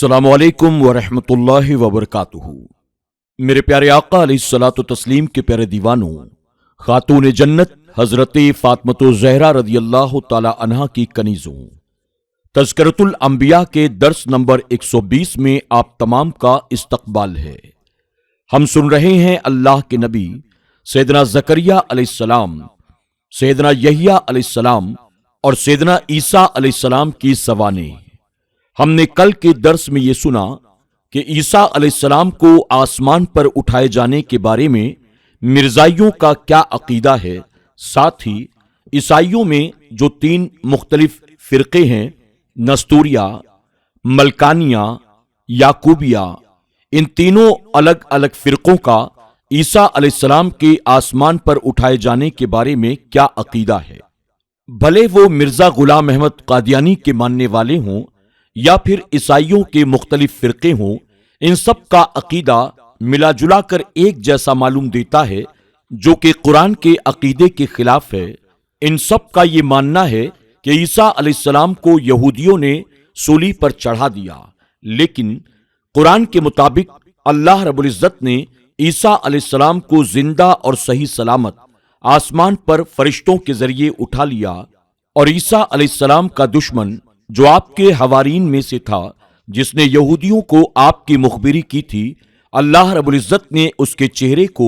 السلام علیکم ورحمۃ اللہ وبرکاتہ۔ میرے پیارے آقا علیہ الصلوۃ والتسلیم کے پیارے دیوانوں، خاتون جنت حضرت فاطمۃ الزہرا رضی اللہ تعالی عنہا کی کنیزوں، تذکرۃ الانبیاء کے درس نمبر 120 میں آپ تمام کا استقبال ہے۔ ہم سن رہے ہیں اللہ کے نبی سیدنا زکریا علیہ السلام، سیدنا یحییٰ علیہ السلام اور سیدنا عیسیٰ علیہ السلام کی سوانح۔ ہم نے کل کے درس میں یہ سنا کہ عیسیٰ علیہ السلام کو آسمان پر اٹھائے جانے کے بارے میں مرزائیوں کا کیا عقیدہ ہے، ساتھ ہی عیسائیوں میں جو 3 مختلف فرقے ہیں، نستوریہ، ملکانیہ، یعقوبیہ، ان تینوں الگ الگ فرقوں کا عیسیٰ علیہ السلام کے آسمان پر اٹھائے جانے کے بارے میں کیا عقیدہ ہے۔ بھلے وہ مرزا غلام احمد قادیانی کے ماننے والے ہوں یا پھر عیسائیوں کے مختلف فرقے ہوں، ان سب کا عقیدہ ملا جلا کر ایک جیسا معلوم دیتا ہے، جو کہ قرآن کے عقیدے کے خلاف ہے۔ ان سب کا یہ ماننا ہے کہ عیسیٰ علیہ السلام کو یہودیوں نے سولی پر چڑھا دیا، لیکن قرآن کے مطابق اللہ رب العزت نے عیسیٰ علیہ السلام کو زندہ اور صحیح سلامت آسمان پر فرشتوں کے ذریعے اٹھا لیا، اور عیسیٰ علیہ السلام کا دشمن جو آپ کے حوارین میں سے تھا، جس نے یہودیوں کو آپ کی مخبری کی تھی، اللہ رب العزت نے اس کے چہرے کو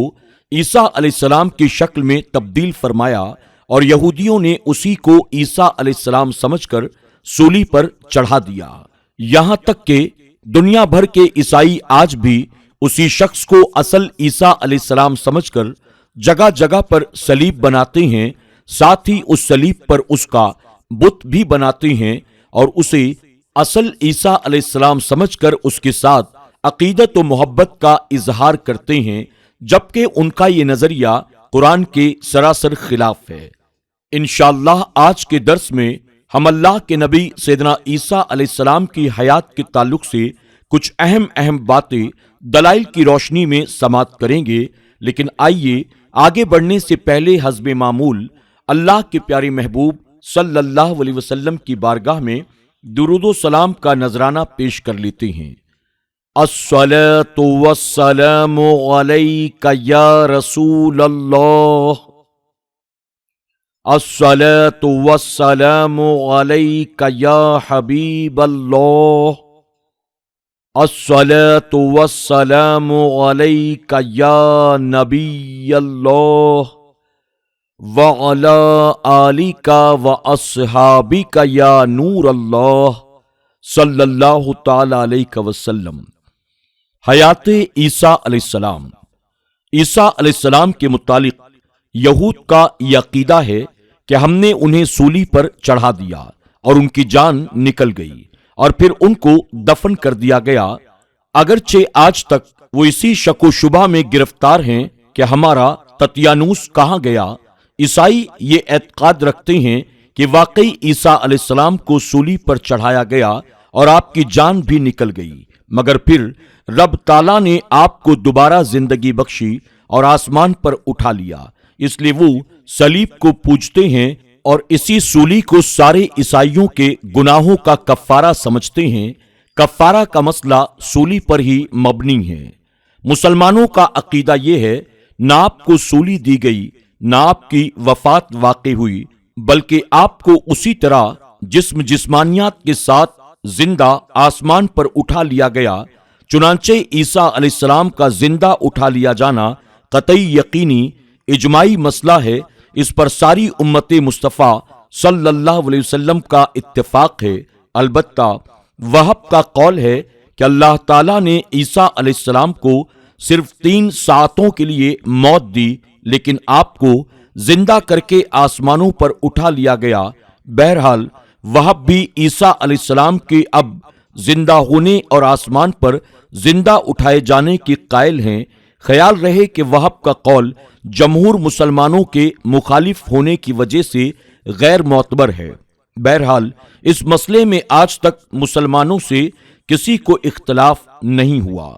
عیسیٰ علیہ السلام کی شکل میں تبدیل فرمایا، اور یہودیوں نے اسی کو عیسیٰ علیہ السلام سمجھ کر سولی پر چڑھا دیا۔ یہاں تک کہ دنیا بھر کے عیسائی آج بھی اسی شخص کو اصل عیسیٰ علیہ السلام سمجھ کر جگہ جگہ پر صلیب بناتے ہیں، ساتھ ہی اس صلیب پر اس کا بت بھی بناتے ہیں، اور اسے اصل عیسیٰ علیہ السلام سمجھ کر اس کے ساتھ عقیدت و محبت کا اظہار کرتے ہیں، جبکہ ان کا یہ نظریہ قرآن کے سراسر خلاف ہے۔ انشاءاللہ آج کے درس میں ہم اللہ کے نبی سیدنا عیسیٰ علیہ السلام کی حیات کے تعلق سے کچھ اہم باتیں دلائل کی روشنی میں سماعت کریں گے، لیکن آئیے آگے بڑھنے سے پہلے حسب معمول اللہ کے پیارے محبوب صلی اللہ علیہ وسلم کی بارگاہ میں درود و سلام کا نذرانہ پیش کر لیتے ہیں۔ الصلاۃ والسلام علیک یا رسول اللہ، الصلاۃ والسلام علیک یا حبیب اللہ، الصلاۃ والسلام علیک یا نبی اللہ، وَعَلَىٰ آلِكَ وَأَصْحَابِكَ یا نور اللہ صلی اللہ تعالی علیہ وسلم۔ حیات عیسیٰ علیہ السلام۔ عیسیٰ علیہ السلام کے متعلق یہود کا یہ عقیدہ ہے کہ ہم نے انہیں سولی پر چڑھا دیا اور ان کی جان نکل گئی، اور پھر ان کو دفن کر دیا گیا، اگرچہ آج تک وہ اسی شک و شبہ میں گرفتار ہیں کہ ہمارا تطیانوس کہاں گیا۔ عیسائی یہ اعتقاد رکھتے ہیں کہ واقعی عیسیٰ علیہ السلام کو سولی پر چڑھایا گیا اور آپ کی جان بھی نکل گئی، مگر پھر رب تعالیٰ نے آپ کو دوبارہ زندگی بخشی اور آسمان پر اٹھا لیا، اس لیے وہ صلیب کو پوجتے ہیں اور اسی سولی کو سارے عیسائیوں کے گناہوں کا کفارہ سمجھتے ہیں۔ کفارہ کا مسئلہ سولی پر ہی مبنی ہے۔ مسلمانوں کا عقیدہ یہ ہے، نہ آپ کو سولی دی گئی، نہ آپ کی وفات واقع ہوئی، بلکہ آپ کو اسی طرح جسمانیات کے ساتھ زندہ آسمان پر اٹھا لیا گیا۔ چنانچہ عیسیٰ علیہ السلام کا زندہ اٹھا لیا جانا قطعی یقینی اجماعی مسئلہ ہے، اس پر ساری امت مصطفیٰ صلی اللہ علیہ وسلم کا اتفاق ہے۔ البتہ وہب کا قول ہے کہ اللہ تعالیٰ نے عیسیٰ علیہ السلام کو صرف 3 ساعتوں کے لیے موت دی، لیکن آپ کو زندہ کر کے آسمانوں پر اٹھا لیا گیا۔ بہرحال وہب بھی عیسیٰ علیہ السلام کے اب زندہ ہونے اور آسمان پر زندہ اٹھائے جانے کے قائل ہیں۔ خیال رہے کہ وہب کا قول جمہور مسلمانوں کے مخالف ہونے کی وجہ سے غیر معتبر ہے۔ بہرحال اس مسئلے میں آج تک مسلمانوں سے کسی کو اختلاف نہیں ہوا۔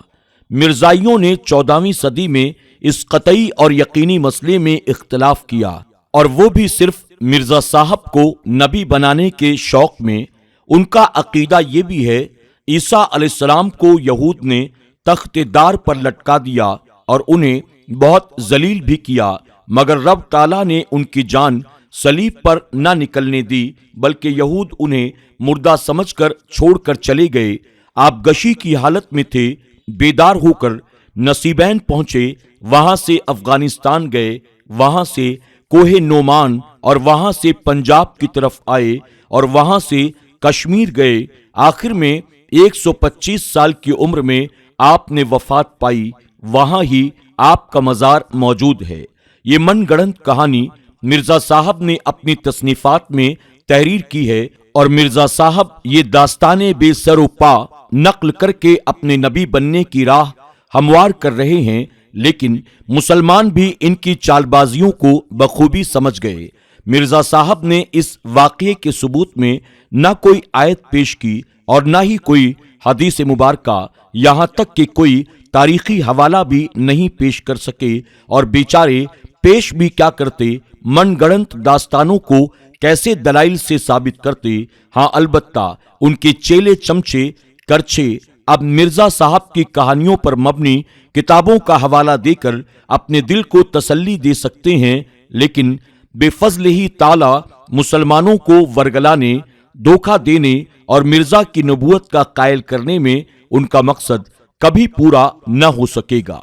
مرزائیوں نے 14ویں صدی میں اس قطعی اور یقینی مسئلے میں اختلاف کیا، اور وہ بھی صرف مرزا صاحب کو نبی بنانے کے شوق میں۔ ان کا عقیدہ یہ بھی ہے عیسیٰ علیہ السلام کو یہود نے تخت دار پر لٹکا دیا اور انہیں بہت ذلیل بھی کیا، مگر رب تعالیٰ نے ان کی جان صلیب پر نہ نکلنے دی، بلکہ یہود انہیں مردہ سمجھ کر چھوڑ کر چلے گئے۔ آپ گشی کی حالت میں تھے، بیدار ہو کر نصیبین پہنچے، وہاں سے افغانستان گئے، وہاں سے کوہ نومان اور وہاں سے پنجاب کی طرف آئے اور وہاں سے کشمیر گئے۔ آخر میں 125 سال کی عمر میں آپ نے وفات پائی، وہاں ہی آپ کا مزار موجود ہے۔ یہ من گڑھنت کہانی مرزا صاحب نے اپنی تصنیفات میں تحریر کی ہے، اور مرزا صاحب یہ داستانیں بے سر و پا نقل کر کے اپنے نبی بننے کی راہ ہموار کر رہے ہیں، لیکن مسلمان بھی ان کی چال بازیوں کو بخوبی سمجھ گئے۔ مرزا صاحب نے اس واقعے کے ثبوت میں نہ کوئی آیت پیش کی اور نہ ہی کوئی حدیث مبارکہ، یہاں تک کہ کوئی تاریخی حوالہ بھی نہیں پیش کر سکے، اور بیچارے پیش بھی کیا کرتے، من گڑھنت داستانوں کو کیسے دلائل سے ثابت کرتے۔ ہاں البتہ ان کے چیلے چمچے کرچھے اب مرزا صاحب کی کہانیوں پر مبنی کتابوں کا حوالہ دے کر اپنے دل کو تسلی دے سکتے ہیں، لیکن بے فضل ہی تعالی مسلمانوں کو ورگلانے، دھوکہ دینے اور مرزا کی نبوت کا قائل کرنے میں ان کا مقصد کبھی پورا نہ ہو سکے گا۔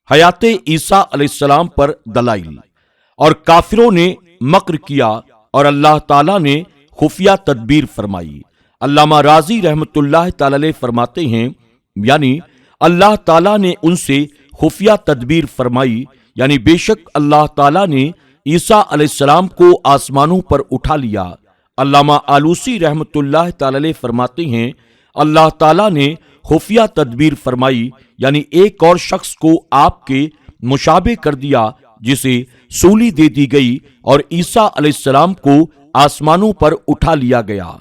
حیات عیسیٰ علیہ السلام پر دلائل۔ اور کافروں نے مکر کیا اور اللہ تعالیٰ نے خفیہ تدبیر فرمائی۔ علامہ رازی رحمت اللہ تعالی علیہ فرماتے ہیں، یعنی اللہ تعالیٰ نے ان سے خفیہ تدبیر فرمائی، یعنی بے شک اللہ تعالیٰ نے عیسیٰ علیہ السلام کو آسمانوں پر اٹھا لیا۔ علامہ آلوسی رحمت اللہ تعالی علیہ فرماتے ہیں، اللہ تعالیٰ نے خفیہ تدبیر فرمائی، یعنی ایک اور شخص کو آپ کے مشابہ کر دیا جسے سولی دے دی گئی اور عیسیٰ علیہ السلام کو آسمانوں پر اٹھا لیا گیا۔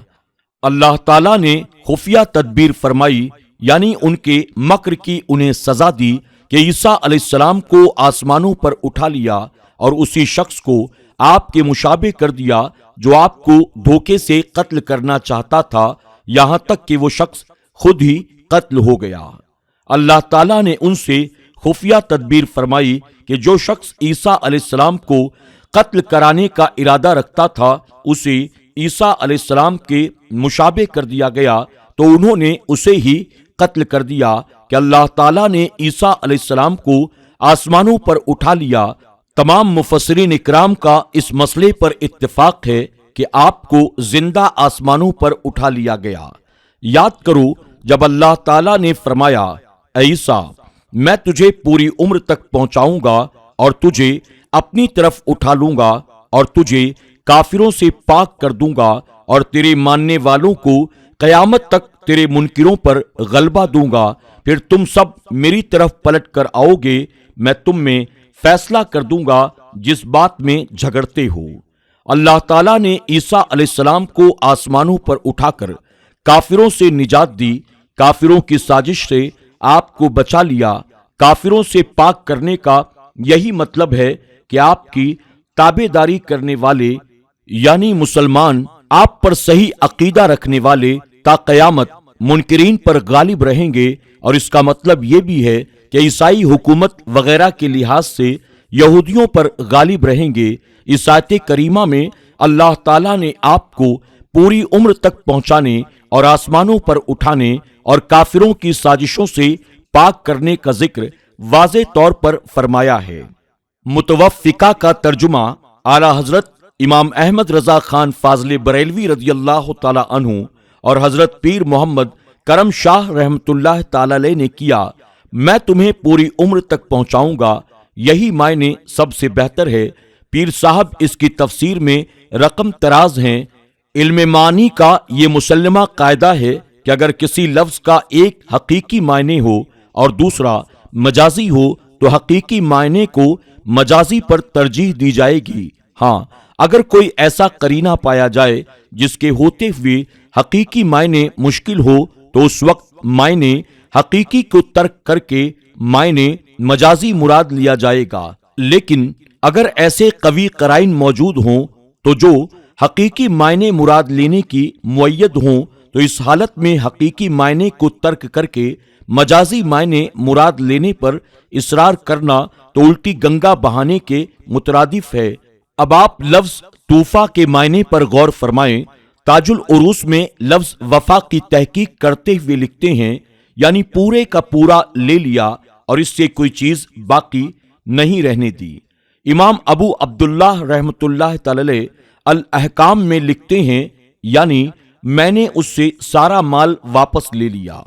اللہ تعالیٰ نے خفیہ تدبیر فرمائی، یعنی ان کے مکر کی انہیں سزا دی کہ عیسیٰ علیہ السلام کو آسمانوں پر اٹھا لیا اور اسی شخص کو آپ کے مشابہ کر دیا جو آپ کو دھوکے سے قتل کرنا چاہتا تھا، یہاں تک کہ وہ شخص خود ہی قتل ہو گیا۔ اللہ تعالیٰ نے ان سے خفیہ تدبیر فرمائی کہ جو شخص عیسیٰ علیہ السلام کو قتل کرانے کا ارادہ رکھتا تھا اسے عیسیٰ علیہ السلام کے مشابہ کر دیا گیا، تو انہوں نے اسے ہی قتل کر دیا کہ اللہ تعالیٰ نے عیسیٰ علیہ السلام کو آسمانوں پر اٹھا لیا۔ تمام مفسرین اکرام کا اس مسئلے پر اتفاق ہے کہ آپ کو زندہ آسمانوں پر اٹھا لیا گیا۔ یاد کرو جب اللہ تعالیٰ نے فرمایا، اے عیسیٰ میں تجھے پوری عمر تک پہنچاؤں گا اور تجھے اپنی طرف اٹھا لوں گا اور تجھے کافروں سے پاک کر دوں گا اور تیرے ماننے والوں کو قیامت تک تیرے منکروں پر غلبہ دوں گا، پھر تم سب میری طرف پلٹ کر آؤ گے، میں تم میں فیصلہ کر دوں گا جس بات میں جھگڑتے ہو۔ اللہ تعالیٰ نے عیسیٰ علیہ السلام کو آسمانوں پر اٹھا کر کافروں سے نجات دی، کافروں کی سازش سے آپ کو بچا لیا۔ کافروں سے پاک کرنے کا یہی مطلب ہے کہ آپ کی تابع داری کرنے والے یعنی مسلمان، آپ پر صحیح عقیدہ رکھنے والے تا قیامت منکرین پر غالب رہیں گے، اور اس کا مطلب یہ بھی ہے کہ عیسائی حکومت وغیرہ کے لحاظ سے یہودیوں پر غالب رہیں گے۔ اس آیت کریمہ میں اللہ تعالیٰ نے آپ کو پوری عمر تک پہنچانے اور آسمانوں پر اٹھانے اور کافروں کی سازشوں سے پاک کرنے کا ذکر واضح طور پر فرمایا ہے۔ متوفقہ کا ترجمہ اعلیٰ حضرت امام احمد رضا خان فاضل بریلوی رضی اللہ تعالی عنہ اور حضرت پیر محمد کرم شاہ رحمت اللہ تعالی علیہ نے کیا۔ میں تمہیں پوری عمر تک پہنچاؤں گا، یہی معنی سب سے بہتر ہے۔ پیر صاحب اس کی تفسیر میں رقم تراز ہیں۔ علم معنی کا یہ مسلمہ قاعدہ ہے کہ اگر کسی لفظ کا ایک حقیقی معنی ہو اور دوسرا مجازی ہو تو حقیقی معنی کو مجازی پر ترجیح دی جائے گی۔ ہاں اگر کوئی ایسا قرینہ پایا جائے جس کے ہوتے ہوئے حقیقی معنی مشکل ہو تو اس وقت معنی حقیقی کو ترک کر کے معنی مجازی مراد لیا جائے گا، لیکن اگر ایسے قوی قرائن موجود ہوں تو جو حقیقی معنی مراد لینے کی مؤید ہوں تو اس حالت میں حقیقی معنی کو ترک کر کے مجازی معنی مراد لینے پر اصرار کرنا تو الٹی گنگا بہانے کے مترادف ہے۔ اب آپ لفظ طوفا کے معنی پر غور فرمائیں۔ تاج العروس میں لفظ وفا کی تحقیق کرتے ہوئے لکھتے ہیں یعنی پورے کا پورا لے لیا اور اس سے کوئی چیز باقی نہیں رہنے دی۔ امام ابو عبداللہ رحمۃ اللہ تعالی الاحکام میں لکھتے ہیں یعنی میں نے اس سے سارا مال واپس لے لیا۔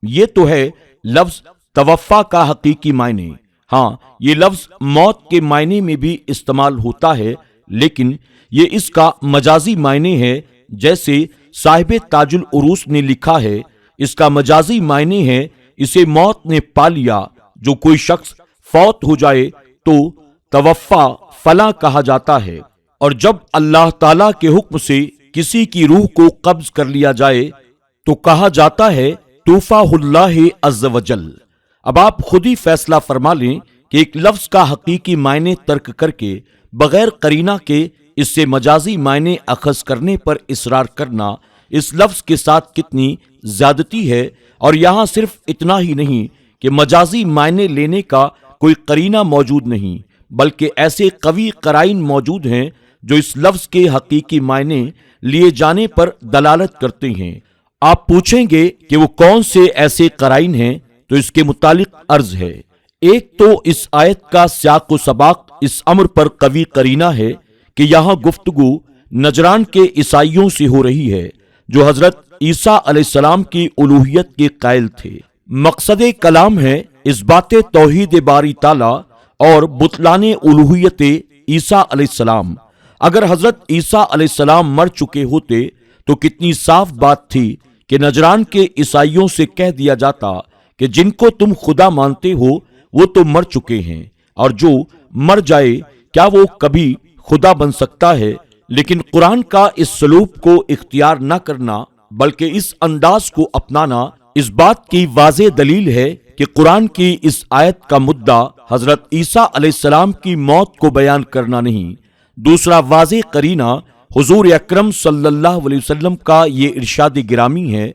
یہ تو ہے لفظ توفا کا حقیقی معنی۔ ہاں، یہ لفظ موت کے معنی میں بھی استعمال ہوتا ہے، لیکن یہ اس کا مجازی معنی ہے، جیسے صاحب تاج العروس نے لکھا ہے۔ اس کا مجازی معنی ہے اسے موت نے پا لیا۔ جو کوئی شخص فوت ہو جائے تو توفا فلاں کہا جاتا ہے، اور جب اللہ تعالی کے حکم سے کسی کی روح کو قبض کر لیا جائے تو کہا جاتا ہے توفا اللہ عز وجل۔ اب آپ خود ہی فیصلہ فرما لیں کہ ایک لفظ کا حقیقی معنی ترک کر کے بغیر قرینہ کے اس سے مجازی معنی اخذ کرنے پر اصرار کرنا اس لفظ کے ساتھ کتنی زیادتی ہے۔ اور یہاں صرف اتنا ہی نہیں کہ مجازی معنی لینے کا کوئی قرینہ موجود نہیں، بلکہ ایسے قوی قرائن موجود ہیں جو اس لفظ کے حقیقی معنی لیے جانے پر دلالت کرتے ہیں۔ آپ پوچھیں گے کہ وہ کون سے ایسے قرائن ہیں، تو اس کے متعلق عرض ہے۔ ایک تو اس آیت کا سیاق و سباق اس امر پر قوی قرینہ ہے کہ یہاں گفتگو نجران کے عیسائیوں سے ہو رہی ہے جو حضرت عیسیٰ علیہ السلام کی الوہیت کے قائل تھے۔ مقصد کلام ہے اس بات توحید باری تعالی اور بطلان الوہیت عیسیٰ علیہ السلام۔ اگر حضرت عیسیٰ علیہ السلام مر چکے ہوتے تو کتنی صاف بات تھی کہ نجران کے عیسائیوں سے کہہ دیا جاتا کہ جن کو تم خدا مانتے ہو وہ تو مر چکے ہیں، اور جو مر جائے کیا وہ کبھی خدا بن سکتا ہے؟ لیکن قرآن کا اس سلوک کو اختیار نہ کرنا بلکہ اس انداز کو اپنانا اس بات کی واضح دلیل ہے کہ قرآن کی اس آیت کا مدعا حضرت عیسیٰ علیہ السلام کی موت کو بیان کرنا نہیں۔ دوسرا واضح قرینہ حضور اکرم صلی اللہ علیہ وسلم کا یہ ارشاد گرامی ہے۔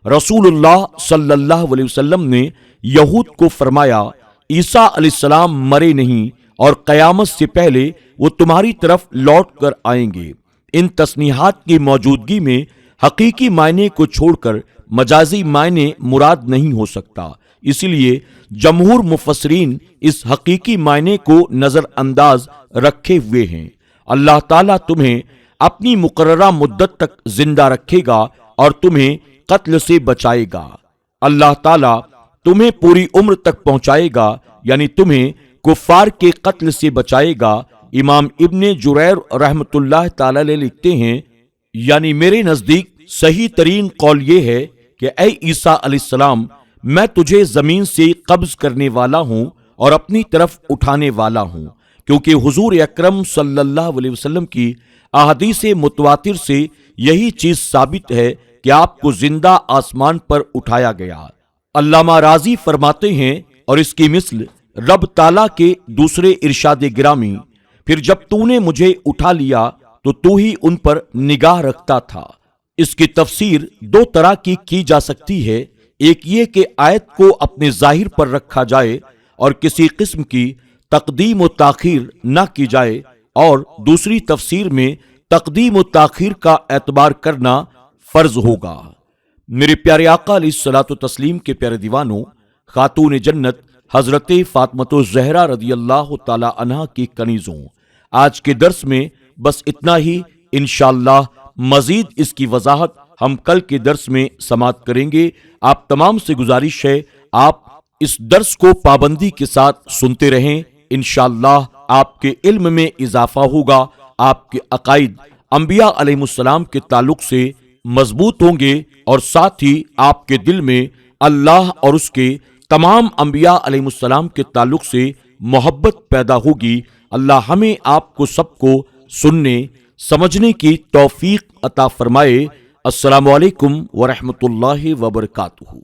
رسول اللہ صلی اللہ علیہ وسلم نے یہود کو فرمایا عیسیٰ علیہ السلام مرے نہیں اور قیامت سے پہلے وہ تمہاری طرف لوٹ کر آئیں گے۔ ان تصنیحات کی موجودگی میں حقیقی معنی کو چھوڑ کر مجازی معنی مراد نہیں ہو سکتا، اس لیے جمہور مفسرین اس حقیقی معنی کو نظر انداز رکھے ہوئے ہیں۔ اللہ تعالیٰ تمہیں اپنی مقررہ مدت تک زندہ رکھے گا اور تمہیں قتل سے بچائے گا۔ اللہ تعالیٰ تمہیں پوری عمر تک پہنچائے گا، یعنی تمہیں کفار کے قتل سے بچائے گا۔ امام ابن جریر رحمت اللہ تعالی علیہ لکھتے ہیں یعنی میرے نزدیک صحیح ترین قول یہ ہے کہ اے عیسیٰ علیہ السلام، میں تجھے زمین سے قبض کرنے والا ہوں اور اپنی طرف اٹھانے والا ہوں، کیونکہ حضور اکرم صلی اللہ علیہ وسلم کی احادیث متواتر سے یہی چیز ثابت ہے کہ آپ کو زندہ آسمان پر اٹھایا گیا۔ علامہ راضی فرماتے ہیں اور اس کی مثل رب تعالیٰ کے دوسرے ارشاد گرامی، پھر جب تو نے مجھے اٹھا لیا تو ہی ان پر نگاہ رکھتا تھا۔ اس کی تفسیر دو طرح کی جا سکتی ہے، ایک یہ کہ آیت کو اپنے ظاہر پر رکھا جائے اور کسی قسم کی تقدیم و تاخیر نہ کی جائے، اور دوسری تفسیر میں تقدیم و تاخیر کا اعتبار کرنا فرض ہوگا۔ میرے پیارے آقا علیہ الصلوۃ والتسلیم کے پیارے دیوانوں، خاتون جنت حضرت فاطمۃ الزہرا رضی اللہ تعالی عنہا کی کنیزوں، آج کے درس میں بس اتنا ہی۔ انشاءاللہ مزید اس کی وضاحت ہم کل کے درس میں سماعت کریں گے۔ آپ تمام سے گزارش ہے آپ اس درس کو پابندی کے ساتھ سنتے رہیں، انشاءاللہ آپ کے علم میں اضافہ ہوگا، آپ کے عقائد انبیاء علیہ السلام کے تعلق سے مضبوط ہوں گے، اور ساتھ ہی آپ کے دل میں اللہ اور اس کے تمام انبیاء علیہ السلام کے تعلق سے محبت پیدا ہوگی۔ اللہ ہمیں آپ کو سب کو سننے سمجھنے کی توفیق عطا فرمائے۔ السلام علیکم ورحمۃ اللہ وبرکاتہ۔